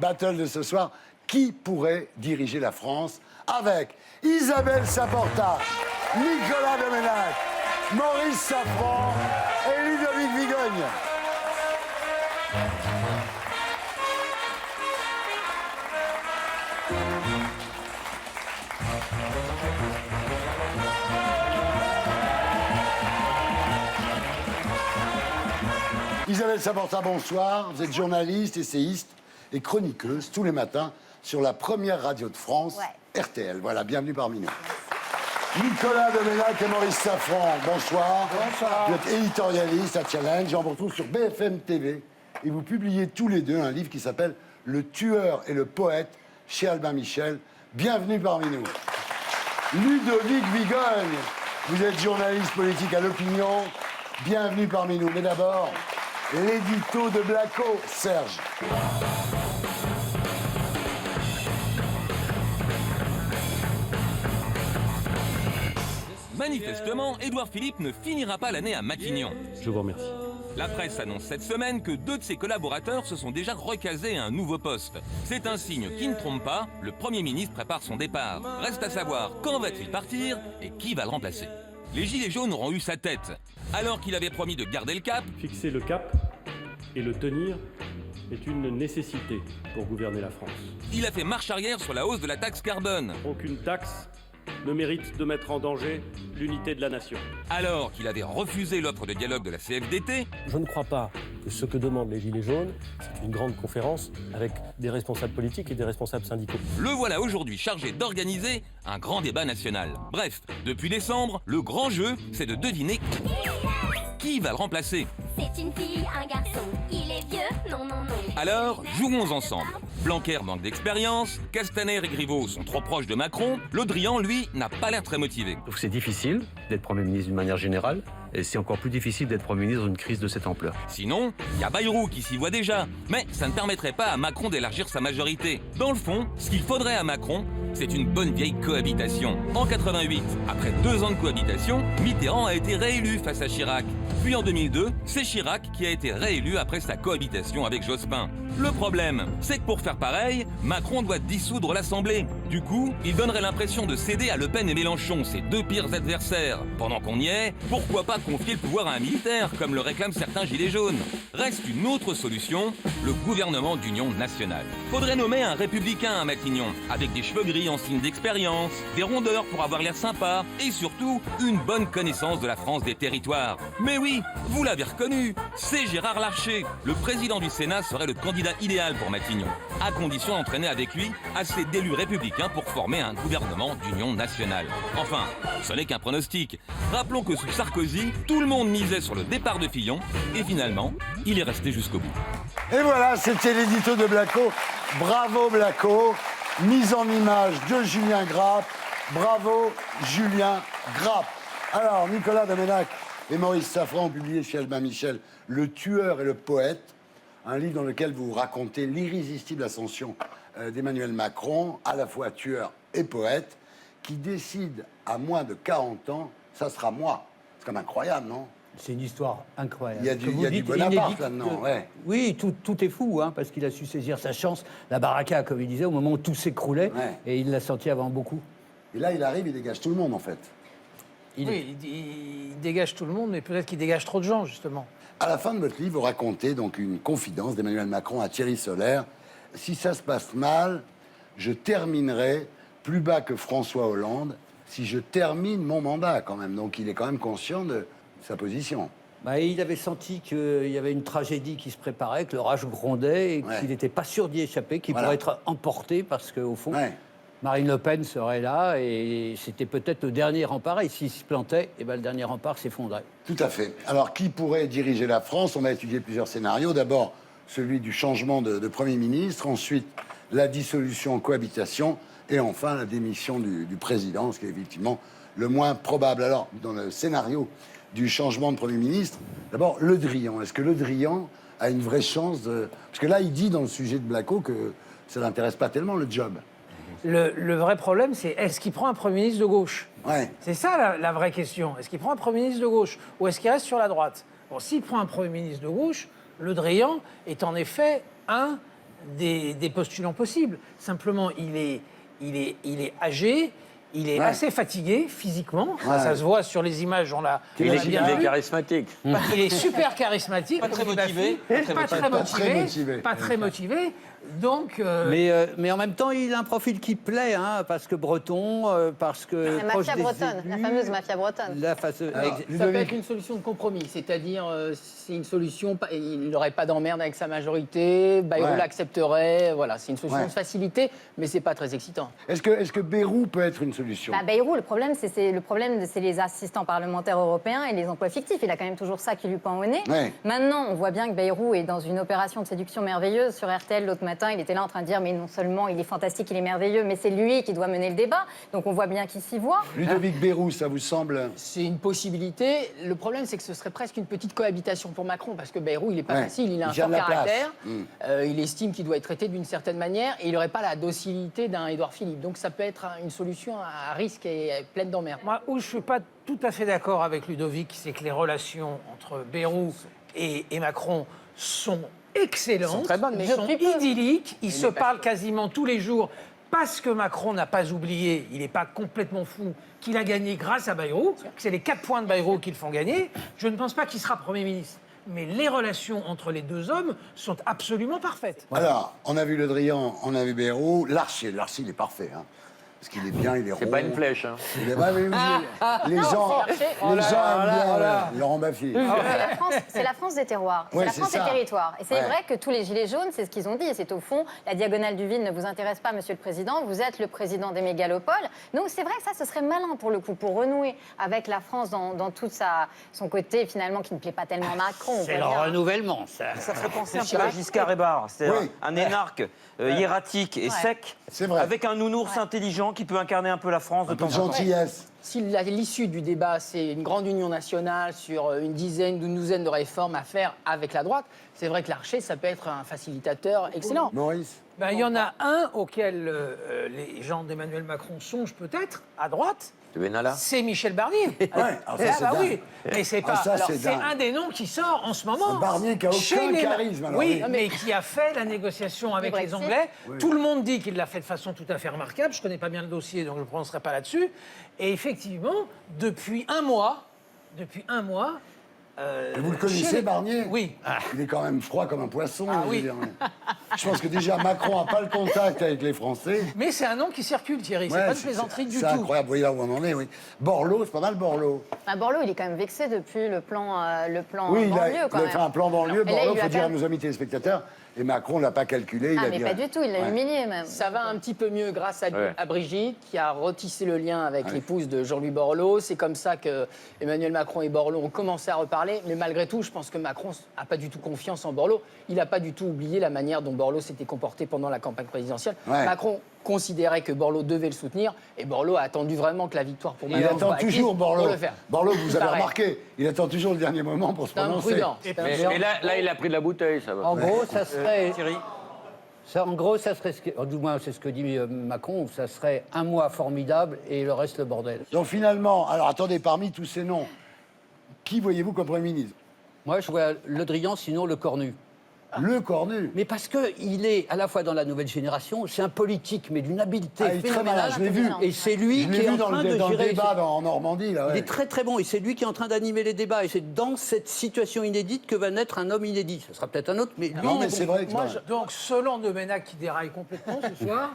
battle de ce soir. Qui pourrait diriger la France avec Isabelle Saporta, Nicolas Domenach, Maurice Safran et Ludovic Vigogne. Isabelle Saporta, bonsoir. Vous êtes journaliste, essayiste et chroniqueuse tous les matins sur la première radio de France, RTL. Voilà, bienvenue parmi nous. Nicolas Domenach et Maurice Safran, bonsoir. Bonsoir. Vous êtes éditorialiste à Challenge. On vous retrouve sur BFM TV et vous publiez tous les deux un livre qui s'appelle Le tueur et le poète chez Albin Michel. Bienvenue parmi nous. Ludovic Vigogne, vous êtes journaliste politique à l'Opinion. Bienvenue parmi nous. Mais d'abord, l'édito de Blacko, Serge. Manifestement, Édouard Philippe ne finira pas l'année à Matignon. Je vous remercie. La presse annonce cette semaine que 2 de ses collaborateurs se sont déjà recasés à un nouveau poste. C'est un signe qui ne trompe pas, le Premier ministre prépare son départ. Reste à savoir quand va-t-il partir et qui va le remplacer. Les Gilets jaunes auront eu sa tête. Alors qu'il avait promis de garder le cap, Fixer le cap et le tenir est une nécessité pour gouverner la France. il a fait marche arrière sur la hausse de la taxe carbone. Aucune taxe ne mérite de mettre en danger l'unité de la nation. Alors qu'il avait refusé l'offre de dialogue de la CFDT, Je ne crois pas que ce que demandent les Gilets jaunes, c'est une grande conférence avec des responsables politiques et des responsables syndicaux. le voilà aujourd'hui chargé d'organiser un grand débat national. Bref, depuis décembre, le grand jeu, c'est de deviner qui va le remplacer. C'est une fille, un garçon, il est vieux, non, non, non. Alors, jouons ensemble. Blanquer manque d'expérience, Castaner et Griveaux sont trop proches de Macron, Le Drian, lui, n'a pas l'air très motivé. Je trouve que c'est difficile d'être Premier ministre d'une manière générale, et c'est encore plus difficile d'être Premier ministre dans une crise de cette ampleur. Sinon, il y a Bayrou qui s'y voit déjà, mais ça ne permettrait pas à Macron d'élargir sa majorité. Dans le fond, ce qu'il faudrait à Macron, c'est une bonne vieille cohabitation. En 88, après 2 ans de cohabitation, Mitterrand a été réélu face à Chirac. Puis en 2002, c'est Chirac qui a été réélu après sa cohabitation avec Jospin. Le problème, c'est que pour faire pareil, Macron doit dissoudre l'Assemblée. Du coup, il donnerait l'impression de céder à Le Pen et Mélenchon, ses 2 pires adversaires. Pendant qu'on y est, pourquoi pas confier le pouvoir à un militaire, comme le réclament certains gilets jaunes? Reste une autre solution, le gouvernement d'union nationale. Faudrait nommer un républicain à Matignon, avec des cheveux gris en signe d'expérience, des rondeurs pour avoir l'air sympa, et surtout, une bonne connaissance de la France des territoires. Mais oui, vous l'avez reconnu, c'est Gérard Larcher. Le président du Sénat serait le candidat idéal pour Matignon, à condition d'entraîner avec lui assez d'élus républicains pour former un gouvernement d'union nationale. Enfin, ce n'est qu'un pronostic. Rappelons que sous Sarkozy, tout le monde misait sur le départ de Fillon, et finalement, il est resté jusqu'au bout. Et voilà, c'était l'édito de Blacko. Bravo Blacko. Mise en image de Julien Grappe. Bravo Julien Grappe. Alors, Nicolas Domenach et Maurice Safran ont publié chez Albin Michel Le tueur et le poète, un livre dans lequel vous racontez l'irrésistible ascension d'Emmanuel Macron, à la fois tueur et poète, qui décide à moins de 40 ans, ça sera moi. C'est quand même incroyable, non? C'est une histoire incroyable. Il y a du Bonaparte là-dedans, ouais. Oui, tout est fou, hein, parce qu'il a su saisir sa chance, la baraka, comme il disait, au moment où tout s'écroulait, et il l'a senti avant beaucoup. Et là, il arrive, il dégage tout le monde, en fait. Il dégage tout le monde, mais peut-être qu'il dégage trop de gens, justement. À la fin de votre livre, vous racontez donc une confidence d'Emmanuel Macron à Thierry Solaire. Si ça se passe mal, je terminerai plus bas que François Hollande si je termine mon mandat, quand même. Donc, il est quand même conscient de sa position. Bah, il avait senti qu'il y avait une tragédie qui se préparait, que l'orage grondait et qu'il n'était pas sûr d'y échapper, qu'il pourrait être emporté parce qu'au fond, Marine Le Pen serait là et c'était peut-être le dernier rempart. Et s'il se plantait, le dernier rempart s'effondrait. Tout à fait. Alors, qui pourrait diriger la France? On a étudié plusieurs scénarios. D'abord, celui du changement de Premier ministre. Ensuite, la dissolution en cohabitation. Et enfin, la démission du président, ce qui est effectivement le moins probable. Alors, dans le scénario du changement de Premier ministre, d'abord, Le Drian. Est-ce que Le Drian a une vraie chance de... Parce que là, il dit dans le sujet de Blacko que ça l'intéresse pas tellement, le job. Le vrai problème, c'est est-ce qu'il prend un Premier ministre de gauche? Ouais. C'est ça la vraie question. Est-ce qu'il prend un Premier ministre de gauche ou est-ce qu'il reste sur la droite? Bon, s'il prend un Premier ministre de gauche, Le Drian est en effet un des postulants possibles. Simplement, il est âgé, il est assez fatigué physiquement. Ça se voit sur les images, Il est charismatique. Il est super charismatique. Pas très motivé. Pas très motivé. Donc, mais en même temps, il a un profil qui plaît, hein, parce que breton, parce que La mafia bretonne, la fameuse mafia bretonne. Ça peut être une solution de compromis, c'est-à-dire c'est une solution, il n'aurait pas d'emmerde avec sa majorité, Bayrou l'accepterait, voilà, c'est une solution de facilité, mais c'est pas très excitant. Est-ce que Bayrou peut être une solution? Bayrou, le problème, c'est les assistants parlementaires européens et les emplois fictifs. Il a quand même toujours ça qui lui pend au nez. Ouais. Maintenant, on voit bien que Bayrou est dans une opération de séduction merveilleuse. Sur RTL, l'autre matin, il était là en train de dire mais non seulement il est fantastique, il est merveilleux, mais c'est lui qui doit mener le débat. Donc on voit bien qu'il s'y voit. Ludovic Bayrou, ça vous semble? C'est une possibilité. Le problème, c'est que ce serait presque une petite cohabitation pour Macron, parce que Bayrou, il n'est pas facile, il a un fort caractère, il estime qu'il doit être traité d'une certaine manière, et il n'aurait pas la docilité d'un Édouard Philippe. Donc ça peut être une solution à risque et pleine d'emmerdes. moi, où je ne suis pas tout à fait d'accord avec Ludovic, c'est que les relations entre Bayrou et Macron sont excellentes, Sont très bonnes, mais sont idylliques, ils se parlent quasiment tous les jours, parce que Macron n'a pas oublié, il n'est pas complètement fou, qu'il a gagné grâce à Bayrou, que c'est les 4 points de Bayrou qui le font gagner. Je ne pense pas qu'il sera Premier ministre. Mais les relations entre les deux hommes sont absolument parfaites. Alors, on a vu Le Drian, on a vu Bayrou. L'archer, il est parfait. Hein. Parce qu'il est bien, il est rond. C'est pas une flèche. Hein. Les gens aiment bien Laurent Baffy. C'est la France des terroirs, c'est Ouais, la c'est France ça. des territoires. Et c'est Ouais. vrai que tous les gilets jaunes, c'est ce qu'ils ont dit. Et c'est au fond, la diagonale du vide ne vous intéresse pas, Monsieur le Président. Vous êtes le président des mégalopoles. Donc c'est vrai que ça, ce serait malin pour le coup, pour renouer avec la France dans tout son côté finalement qui ne plaît pas tellement à Macron. on C'est voit le bien. renouvellement, ça. Ça ferait penser un peu à Giscard et Barre. C'est un énarque hiératique et sec, C'est vrai. avec un nounours intelligent qui peut incarner un peu la France de Un peu temps de en temps. gentillesse. Si l'issue du débat, c'est une grande union nationale sur une dizaine, une douzaine de réformes à faire avec la droite, c'est vrai que Larcher, ça peut être un facilitateur excellent. Maurice? Il y en a un auquel les gens d'Emmanuel Macron songent peut-être, à droite, De Benalla. c'est Michel Barnier. alors ça, c'est dingue. Oui, mais c'est pas. ça, alors, c'est c'est dingue. un des noms qui sort en ce moment. Barnier qui a chez aucun les- charisme, alors Oui, oui. mais qui a fait la négociation avec les Brexit. Anglais. Tout le monde dit qu'il l'a fait de façon tout à fait remarquable. Je connais pas bien le dossier, donc je ne me prononcerai pas là-dessus. Et effectivement, depuis un mois. Et vous le connaissez, Barnier? Oui. Il est quand même froid comme un poisson. Ah je veux oui. dire. Je pense que déjà, Macron n'a pas le contact avec les Français. Mais c'est un nom qui circule, Thierry. Ouais, C'est pas une plaisanterie du C'est tout. incroyable, vous voyez là où on en est, oui. Borloo, c'est pas mal, Borloo. Borloo, il est quand même vexé depuis le plan Oui, il banlieue, a quand même. fait un plan banlieue. Et là, Borloo, il il faut lui a dire à quand même- nos amis téléspectateurs. Et Macron ne l'a pas calculé. Il Ah, a mais dit, pas du tout, il l'a humilié même. Ça va un petit peu mieux grâce Ouais. à Brigitte, qui a retissé le lien avec l'épouse de Jean-Louis Borloo. C'est comme ça que Emmanuel Macron et Borloo ont commencé à reparler. Mais malgré tout, je pense que Macron n'a pas du tout confiance en Borloo. Il n'a pas du tout oublié la manière dont Borloo s'était comporté pendant la campagne présidentielle. Ouais. Macron considérait que Borloo devait le soutenir. Et Borloo a attendu vraiment que la victoire pour Il Macron attend soit acquise toujours, Borloo. pour le faire. Borloo, vous avez Pareil. remarqué, il attend toujours le dernier moment pour se C'est un prononcer. prudent. C'est un prudent. Mais là, il a pris de la bouteille, ça va. En gros, ça serait... Thierry. En gros, ça serait, du moins c'est ce que dit Macron, ça serait un mois formidable et le reste le bordel. Donc finalement, alors attendez, parmi tous ces noms, qui voyez-vous comme Premier ministre? Moi, je vois Le Drian, sinon Le Cornu. Le Cornu. Mais parce qu'il est à la fois dans la nouvelle génération, c'est un politique, mais d'une habileté Ah, il est très phénoménale. malin, je l'ai vu. Et c'est lui Je qui l'ai est en vu dans train le de gérer... débat en Normandie. Là, Il ouais. est très très bon et c'est lui qui est en train d'animer les débats. Et c'est dans cette situation inédite que va naître un homme inédit. Ce sera peut-être un autre, mais lui, Non, il mais est c'est bon. vrai que Moi, donc, selon Domenech qui déraille complètement ce soir,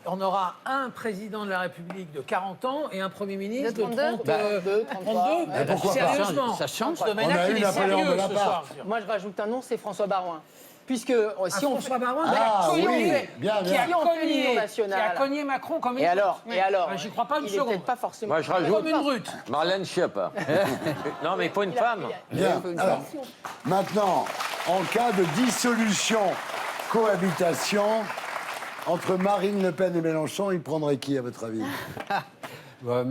on aura un président de la République de 40 ans et un Premier ministre de 32. 32. 33. Mais pourquoi pas? Sérieusement. Ça change. Domenech, On a eu il est Napoléon sérieux ce Bonaparte. soir. je veux dire. Moi, je rajoute un nom, c'est François Barouin. Puisque si on François Barouin, Ah, qui a oui, cogné- bien, qui a bien. cogné- L'Union qui a nationale. cogné Macron comme une Et alors, brute. et alors J'y crois pas une il est seconde. peut-être pas forcément. Moi, je rajoute Comme une brute. Marlène Schiappa. Non, mais il faut une femme. Bien. Alors, maintenant, en cas de dissolution, cohabitation, entre Marine Le Pen et Mélenchon, il prendrait qui, à votre avis? Ouais,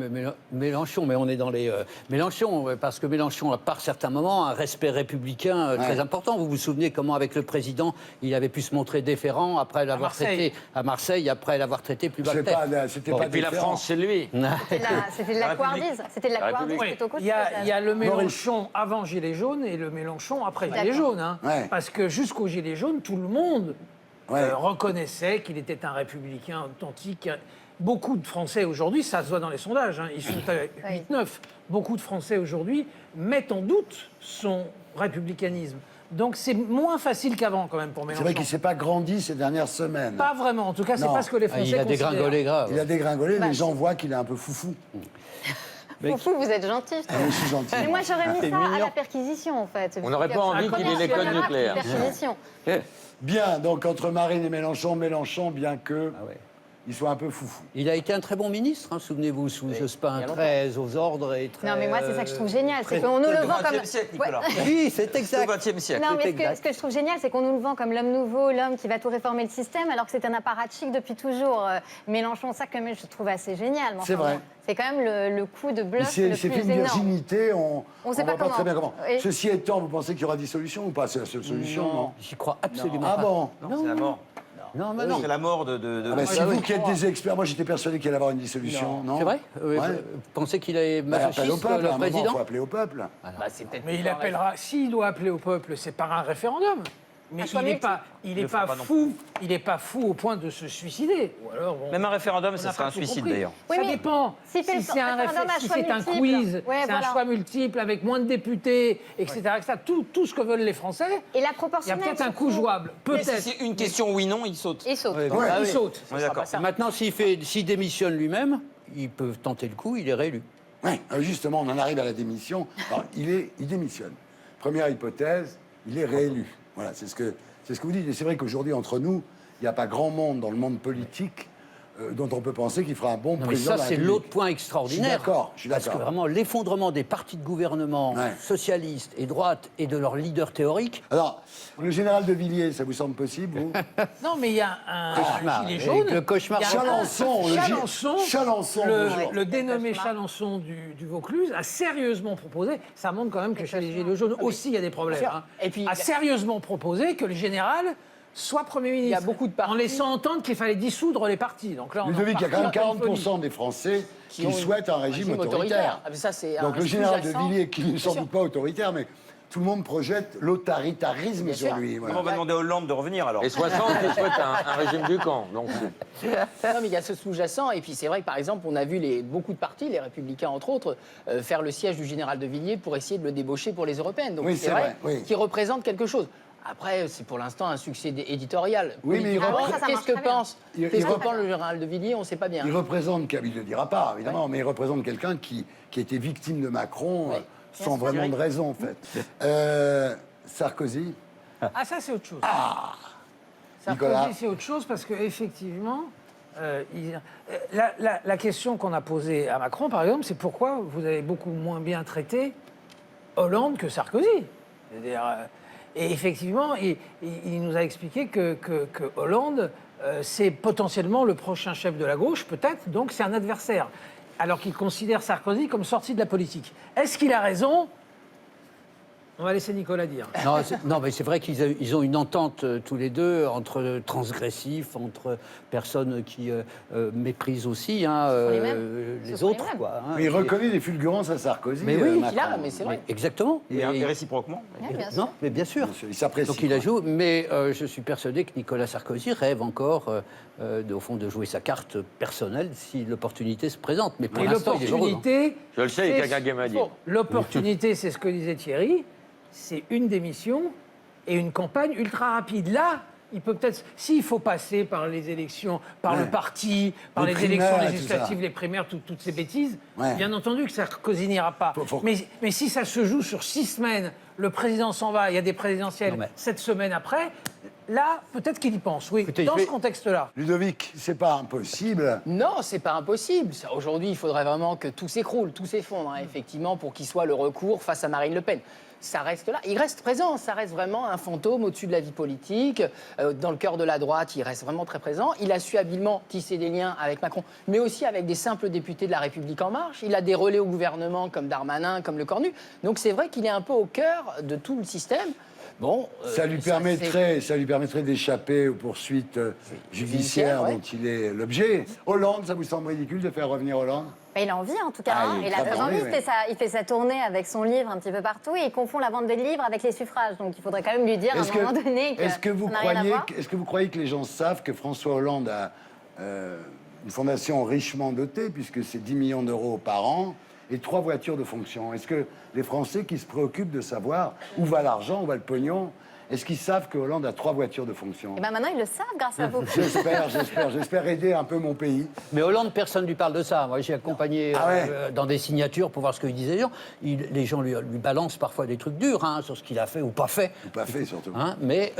Mélenchon, mais on est dans les... Mélenchon, parce que Mélenchon a par certains moments un respect républicain très important. Vous vous souvenez comment, avec le président, il avait pu se montrer déférent après l'avoir traité à Marseille, après l'avoir traité plus bas que terre. C'était Bon, pas Et puis la différent. France, c'est lui. C'était de la couardise. C'était de la couardise Oui, plutôt qu'autre il y a chose. le Mélenchon avant Gilets jaunes et le Mélenchon après Gilets jaunes. Hein. Ouais. Parce que jusqu'au Gilets jaunes, tout le monde reconnaissaient qu'il était un républicain authentique. Beaucoup de Français aujourd'hui, ça se voit dans les sondages, ils sont à 8-9, beaucoup de Français aujourd'hui mettent en doute son républicanisme. Donc c'est moins facile qu'avant quand même pour Mélenchon. C'est vrai qu'il ne s'est pas grandi ces dernières semaines. Pas vraiment, en tout cas, c'est pas ce que les Français Il a considèrent. dégringolé grave. Il a dégringolé, les gens voient qu'il est un peu foufou. Foufou, vous êtes gentil. Je suis gentil. Mais moi, j'aurais mis ça à la perquisition, en fait. On n'aurait pas envie qu'il ait l'école nucléaire. Perquisition. Bien, donc entre Marine et Mélenchon, bien que... il soit un peu foufou. Il a été un très bon ministre, souvenez-vous, sous Jospin, très aux ordres et très... Non, mais moi, c'est ça que je trouve génial, c'est qu'on nous le vend comme... Au XXe siècle, Nicolas. Oui, c'est exact. Au XXe siècle. Non, mais ce que je trouve génial, c'est qu'on nous le vend comme l'homme nouveau, l'homme qui va tout réformer le système, alors que c'est un apparatchik depuis toujours. Mélenchon, ça, quand même, je trouve assez génial. C'est vrai. C'est quand même le coup de bluff le C'est plus une énorme. virginité, on ne sait voit pas pas très bien comment. comment. Oui. Ceci étant, vous pensez qu'il y aura dissolution ou pas? C'est la seule solution, non? J'y crois absolument Ah pas. bon? Non, c'est la mort. Non, mais non. C'est la mort de... Ah bah, c'est vous qui êtes des experts. Moi, j'étais persuadé qu'il allait y avoir une dissolution, non? C'est vrai Ouais. Vous pensez qu'il est Bah, appelle masochiste, au peuple, le à un moment, il président faut appeler au peuple. Mais il appellera, s'il doit appeler au peuple, c'est par un référendum. Mais il n'est pas fou au point de se suicider. Ou alors, Même un référendum, on ça n'a serait pas un tout suicide, compris. d'ailleurs. Oui, Ça mais dépend. s'il fait Si le c'est un, référendum à si choix c'est un multiple, quiz, ouais, c'est un voilà. choix multiple avec moins de députés, etc. Tout ce que veulent les Français, Et la il y a proportionnelle. peut-être un coup jouable. Mais si Peut-être. c'est une question oui, non, il saute. Il saute. Ouais. Il saute. On est d'accord. Maintenant, s'il démissionne lui-même, il peut tenter le coup, il est réélu. Oui, justement, on en arrive à la démission. Alors, il démissionne. Première hypothèse, il est réélu. Voilà, c'est ce que vous dites. Et c'est vrai qu'aujourd'hui, entre nous, il n'y a pas grand monde dans le monde politique dont on peut penser qu'il fera un bon Non, mais président ça, de la c'est République. l'autre point extraordinaire. Je suis Parce que d'accord. vraiment, l'effondrement des partis de gouvernement socialistes et droites et de leurs leaders théoriques. Alors, le général de Villiers, ça vous semble possible, vous? Non, mais il y a un Cauchemar, gilet avec jaune. le cauchemar. Il y a Chalençon, bonjour. le dénommé Chalençon du Vaucluse a sérieusement proposé, ça montre quand même que chez les Gilets jaunes aussi il y a des problèmes, hein, Et puis, a sérieusement proposé que le général soit Premier ministre. Il y a beaucoup de partis. En laissant entendre qu'il fallait dissoudre les partis. Donc là, on Ludovic, il y a quand même part sur une 40% des Français qui ont souhaitent un régime autoritaire. Ah, mais ça, c'est Donc un le général de sous-jacent. Villiers, qui n'est sans sûr. doute pas autoritaire, mais tout le monde projette l'autoritarisme Bien sur sûr. lui. Voilà. On va demander à Hollande de revenir, alors. Et 60 qui souhaitent un régime du camp. Donc, Non, mais il y a ce sous-jacent. Et puis, c'est vrai que, par exemple, on a vu beaucoup de partis, les Républicains, entre autres, faire le siège du général de Villiers pour essayer de le débaucher pour les Européennes. Donc, Oui, c'est c'est vrai, vrai, oui. qu'il représente quelque chose. Après, c'est pour l'instant un succès éditorial. Oui, mais il Politiquement, représente- ça qu'est-ce marche que très bien. pense Il Qu'est-ce que représente- pense le général de Villiers On ne sait pas bien. Il représente, il ne le dira pas, évidemment, mais il représente quelqu'un qui était victime de Macron sans vraiment de raison, en fait. Sarkozy. Ah, ça, c'est autre chose. Nicolas. Sarkozy, c'est autre chose parce qu'effectivement, la question qu'on a posée à Macron, par exemple, c'est pourquoi vous avez beaucoup moins bien traité Hollande que Sarkozy. C'est-à-dire, et effectivement, il nous a expliqué que Hollande, c'est potentiellement le prochain chef de la gauche, peut-être, donc c'est un adversaire. Alors qu'il considère Sarkozy comme sorti de la politique. Est-ce qu'il a raison? On va laisser Nicolas dire. Non, mais c'est vrai qu'ils ont une entente tous les deux entre transgressifs, entre personnes qui méprisent aussi les autres. Quoi, hein. Mais il reconnaît des fulgurances à Sarkozy. Mais oui, Macron. Il a, mais c'est vrai. Exactement. Et réciproquement. bien sûr. Non, mais bien sûr. Il s'apprécie. Donc il a joué, mais je suis persuadé que Nicolas Sarkozy rêve encore, au fond, de jouer sa carte personnelle si l'opportunité se présente. Mais pour Et l'instant, il est heureux. l'opportunité... je le sais, il y a quelqu'un qui m'a dit. L'opportunité, c'est ce que disait Thierry, c'est une démission et une campagne ultra rapide. Là, il peut peut-être, s'il faut passer par les élections, par le parti, par Les les primaires, élections tout législatives, ça. les primaires, toutes ces bêtises, Ouais. bien entendu que Sarkozy n'ira pas. Faut- Mais si ça se joue sur 6 semaines, le président s'en va, il y a des présidentielles Non, mais- 7 semaines après, là, peut-être qu'il y pense, oui, Écoutez, dans je ce vais- contexte-là. Ludovic, c'est pas impossible. Non, c'est pas impossible. Aujourd'hui, il faudrait vraiment que tout s'écroule, tout s'effondre, effectivement, pour qu'il soit le recours face à Marine Le Pen. Ça reste là. Il reste présent. Ça reste vraiment un fantôme au-dessus de la vie politique. Dans le cœur de la droite, il reste vraiment très présent. Il a su habilement tisser des liens avec Macron, mais aussi avec des simples députés de La République En Marche. Il a des relais au gouvernement comme Darmanin, comme Le Cornu. Donc c'est vrai qu'il est un peu au cœur de tout le système. Bon, Ça lui permettrait d'échapper aux poursuites judiciaires ouais. dont il est l'objet. Hollande, ça vous semble ridicule de faire revenir Hollande? Bah, il a envie en tout cas. Ah, hein. il Il a a très envie, envie. oui. Il fait sa tournée avec son livre un petit peu partout et il confond la vente des livres avec les suffrages. Donc il faudrait quand même lui dire à un moment donné que est-ce que vous ça n'a rien à voir. croyez que les gens savent que François Hollande a une fondation richement dotée, puisque c'est 10 millions d'euros par an et 3 voitures de fonction? Est-ce que les Français qui se préoccupent de savoir où va l'argent, où va le pognon, est-ce qu'ils savent que Hollande a 3 voitures de fonction? Et ben maintenant ils le savent grâce à vous. J'espère aider un peu mon pays. Mais Hollande, personne ne lui parle de ça. Moi, j'ai accompagné dans des signatures pour voir ce qu'il disait les gens. Les gens lui balancent parfois des trucs durs sur ce qu'il a fait ou pas fait. Ou pas fait, surtout. Mais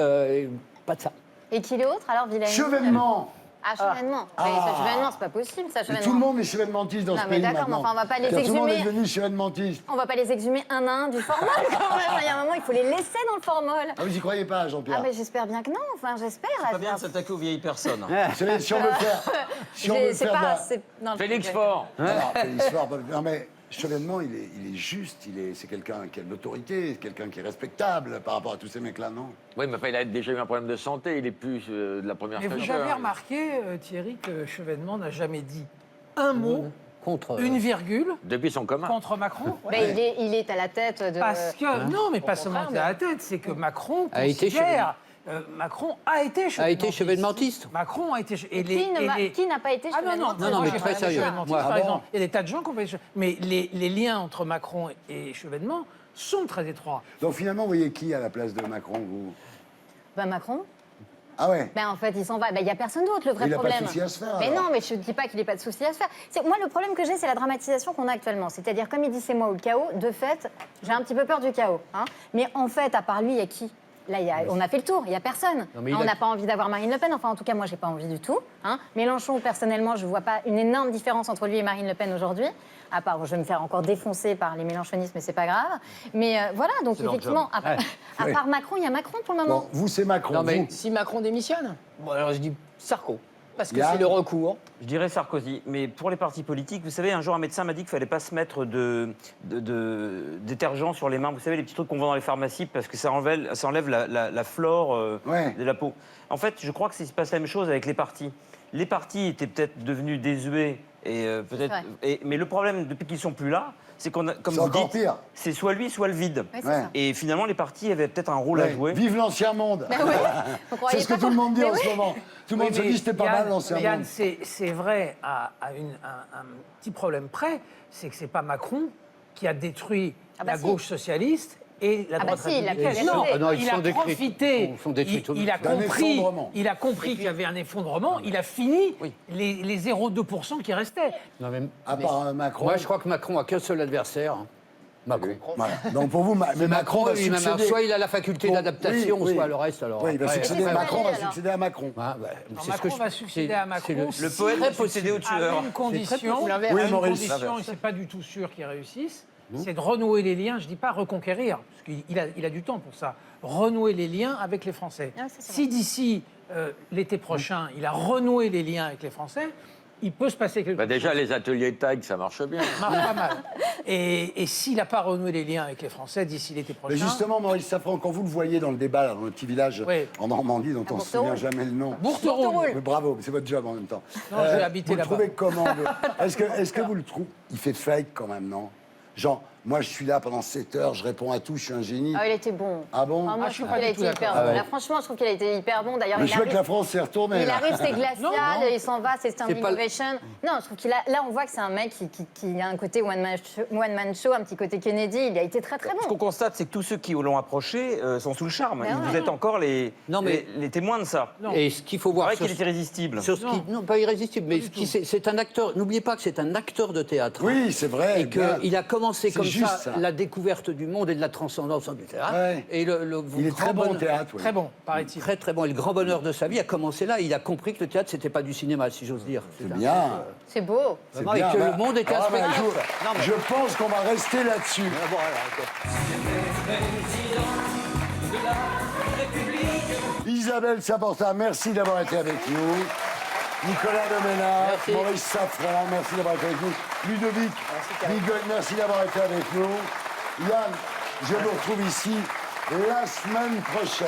pas de ça. Et qui est autre alors, Villani? Chevènement. Ah, chevènement. Oui, ce chevènement, c'est pas possible, ça, Et chevènement. tout le monde est chevènementiste dans ce pays mais d'accord, mais maintenant. enfin, on va pas les Tout le monde est exhumer. devenu chevènementiste. On va pas les exhumer un à un du formol quand même. Il y a un moment, il faut les laisser dans le formol. Ah, vous y croyez pas, Jean-Pierre? Ah, mais j'espère bien que non. Enfin, j'espère. Pas bien de s'attaquer aux vieilles personnes. Si on veut faire... Si on veut C'est faire de pas. la- c'est- non, Félix Faure. Non, Félix Faure, non, mais Chevènement, il est juste, c'est quelqu'un qui a de l'autorité, quelqu'un qui est respectable par rapport à tous ces mecs-là, non? Oui, mais enfin, il a déjà eu un problème de santé, il est plus de la première Mais vous fraîcheur. avez remarqué, Thierry, que Chevènement n'a jamais dit un mot, contre une virgule, Depuis son coma. contre Macron. Mais il est à la tête de. Parce que, non, mais pas seulement à la tête, c'est que Macron A été considère... Macron a été chevènementiste. Macron a été... Qui n'a pas été Ah non, non, chevènementiste? Non, mais j'ai très pas sérieux. chevènementiste, Moi, par ah bon exemple. Il y a des tas de gens qui ont fait... Mais les liens entre Macron et Chevènement sont très étroits. Donc finalement, vous voyez qui à la place de Macron, vous? Ben Macron. Ah ouais? Ben en fait, il s'en va. Ben il n'y a personne d'autre, le vrai Il a pas de problème. souci à se faire, Mais alors. non, mais je ne dis pas qu'il n'ait pas de souci à se faire. Moi, le problème que j'ai, c'est la dramatisation qu'on a actuellement. C'est-à-dire, comme il dit c'est moi ou le chaos, de fait, j'ai un petit peu peur du chaos. Hein. Mais en fait, à part lui, il y a qui? Là, on a fait le tour, il n'y a personne. On n'a pas envie d'avoir Marine Le Pen, enfin en tout cas moi j'ai pas envie du tout. Hein. Mélenchon, personnellement, je ne vois pas une énorme différence entre lui et Marine Le Pen aujourd'hui. À part, je vais me faire encore défoncer par les mélenchonistes, mais c'est pas grave. Mais voilà, donc effectivement, à part Macron, il y a Macron pour le moment. Bon, vous, c'est Macron. Non, mais vous. si Macron démissionne, bon, alors je dis Sarko. Parce que Yann. c'est le recours. Je dirais Sarkozy. Mais pour les partis politiques, vous savez, un jour, un médecin m'a dit qu'il ne fallait pas se mettre de détergent sur les mains. Vous savez, les petits trucs qu'on vend dans les pharmacies, parce que ça enlève la flore de la peau. En fait, je crois que c'est se passe la même chose avec les partis. Les partis étaient peut-être devenus désuets, mais le problème, depuis qu'ils ne sont plus là, c'est qu'on a, comme vous dites, c'est soit lui, soit le vide. Ouais, et finalement, les partis avaient peut-être un rôle à jouer. Vive l'ancien monde. C'est ce que tout le monde dit en ce moment. Tout le monde se dit c'était pas mal l'ancien Yann, monde. c'est vrai à un petit problème près, c'est que c'est pas Macron qui a détruit la gauche socialiste et la droite républicaine. Non, ils il sont a détruits. profité, Ils sont détruits tout le il a D'un effondrement. compris qu'il y avait un effondrement, il a fini les 0,2% qui restaient. Non, mais, À part Macron. moi, je crois que Macron a qu'un seul adversaire. Macron. Voilà. Donc pour vous, mais Macron va lui, succéder. soit il a la faculté d'adaptation, oui. soit le reste. Alors, Oui, il va après, succéder. c'est Macron va alors. succéder à Macron. Ah, bah, Alors, c'est ce que Macron va succéder c'est- à Macron. c'est Le poète va succéder au tueur. À une condition, Oui, à une Maurice. condition, et c'est pas du tout sûr qu'il réussisse, c'est de renouer les liens, je dis pas reconquérir, parce qu'il a du temps pour ça, renouer les liens avec les Français. Ah, ça, c'est Si d'ici l'été prochain, il a renoué les liens avec les Français, il peut se passer quelque chose. Déjà, les ateliers de taille, ça marche bien. Ça marche pas mal. Et s'il n'a pas renoué les liens avec les Français d'ici l'été prochain... Mais justement, Maurice Safran, quand vous le voyez dans le débat, là, dans le petit village Oui. en Normandie, dont on ne se souvient jamais le nom. Bourteroule. Mais bravo, c'est votre job en même temps. Non, j'ai habité vous le là-bas. trouvez comment Est-ce que vous le trouvez? Il fait fake quand même, non? Genre, moi je suis là pendant 7 heures, je réponds à tout, je suis un génie. Ah, il était bon. Ah bon? Ah, moi, Ah, je je suis trouve pas qu'il a du tout été hyper d'accord. bon. Là, franchement, je trouve qu'il a été hyper bon. D'ailleurs, Mais il je vois que arrive, la France s'est retournée. il là. arrive, c'est glacial, Non. il s'en va, c'est Stand C'est pas- Innovation. Non, je trouve qu'il a. Là, on voit que c'est un mec qui a un côté one-man show, un petit côté Kennedy. Il a été très, très Ce bon. qu'on constate, c'est que tous ceux qui l'ont approché sont sous le charme. Ben Vous ouais. êtes encore les témoins de ça. Non. Et ce qu'il faut C'est voir vrai sur qu'il est irrésistible. sur ce qui, non, pas irrésistible, mais ce qui, c'est un acteur. N'oubliez pas que c'est un acteur de théâtre. Oui, c'est vrai. Et bien. qu'il a commencé C'est comme juste, ça, la découverte du monde et de la transcendance du théâtre. Ouais. Et Il est très bon au théâtre. oui. Très bon, paraît-il. Très très bon. Et le grand bonheur de sa vie a commencé là. Il a compris que le théâtre, c'était pas du cinéma, si j'ose dire. C'est bien. C'est beau. C'est Vraiment, et bien. que Bah, le monde était un bah, spectacle. je- Non, mais- Je pense qu'on va rester là-dessus. Isabelle Saporta, merci d'avoir été avec nous. Nicolas Doménach, Merci. Maurice Safran, merci d'avoir été avec nous. Ludovic Miguel, merci d'avoir été avec nous. Yann, je vous retrouve ici la semaine prochaine.